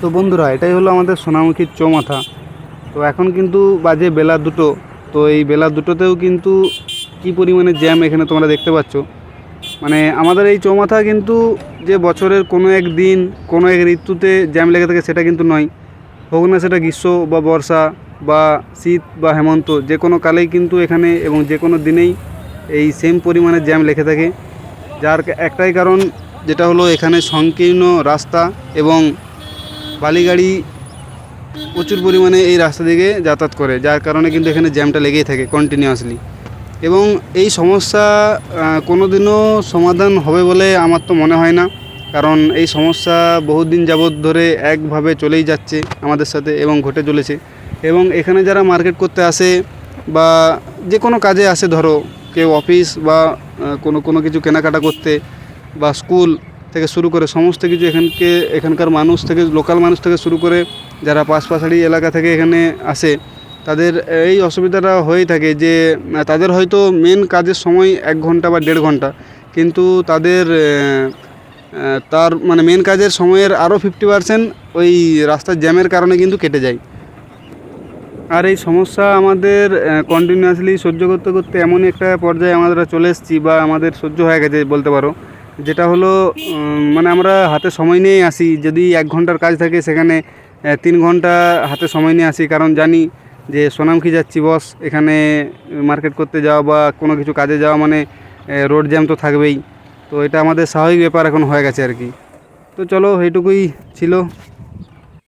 তো বন্ধুরা, এটাই হলো আমাদের সোনামুখীর চৌমাথা। তো এখন কিন্তু বাজে বেলা 2টো। তো এই বেলা 2টোতেও কিন্তু কি পরিমাণে জ্যাম এখানে তোমরা দেখতে পাচ্ছ। মানে আমাদের এই চৌমাথা কিন্তু যে বছরের কোনো এক দিন কোনো এক ঋতুতে জ্যাম লেগে থাকে সেটা কিন্তু নয়। হোক না সেটা গ্রীষ্ম বা বর্ষা বা শীত বা হেমন্ত, যে কোনো কালেই কিন্তু এখানে এবং যে কোনো দিনেই এই সেম পরিমাণে জ্যাম লেগে থাকে। যার একটাই কারণ, যেটা হলো এখানে সংকীর্ণ রাস্তা এবং বালিগাড়ি প্রচুর পরিমাণে এই রাস্তা দিকে যাতায়াত করে, যার কারণে কিন্তু এখানে জ্যামটা লেগেই থাকে কন্টিনিউয়াসলি। এবং এই সমস্যা কোনো দিনও সমাধান হবে বলে আমার তো মনে হয় না, কারণ এই সমস্যা বহুদিন যাবৎ ধরে একভাবে চলেই যাচ্ছে আমাদের সাথে এবং ঘটে চলেছে। এবং এখানে যারা মার্কেট করতে আসে বা যে কোনো কাজে আসে, ধরো কেউ অফিস বা কোনো কিছু কেনাকাটা করতে বা স্কুল থেকে শুরু করে সমস্ত কিছু এখানকার মানুষ থেকে, লোকাল মানুষ থেকে শুরু করে যারা পাশাপাশি এলাকা থেকে এখানে আসে, তাদের এই অসুবিধাটা হয়েই থাকে যে তাদের হয়তো মেন কাজের সময় 1 ঘন্টা বা 1.5 ঘন্টা, কিন্তু তাদের তার মানে মেন কাজের সময়ের আরও 50% ওই রাস্তার জ্যামের কারণে কিন্তু কেটে যায়। আর এই সমস্যা আমাদের কন্টিনিউয়াসলি সহ্য করতে করতে এমনই একটা পর্যায়ে আমরা চলে এসেছি বা আমাদের সহ্য হয়ে গেছে বলতে পারো। যেটা হলো মানে আমরা হাতে সময় নিয়েই আসি। যদি 1 ঘন্টার কাজ থাকে সেখানে 3 ঘন্টা হাতে সময় নিয়ে আসি, কারণ জানি যে সোনামুখী যাচ্ছি বস, এখানে মার্কেট করতে যাওয়া বা কোনো কিছু কাজে যাওয়া মানে রোড জ্যাম তো থাকবেই। তো এটা আমাদের স্বাভাবিক ব্যাপার এখন হয়ে গেছে আর কি। তো চলো, এইটুকুই ছিল।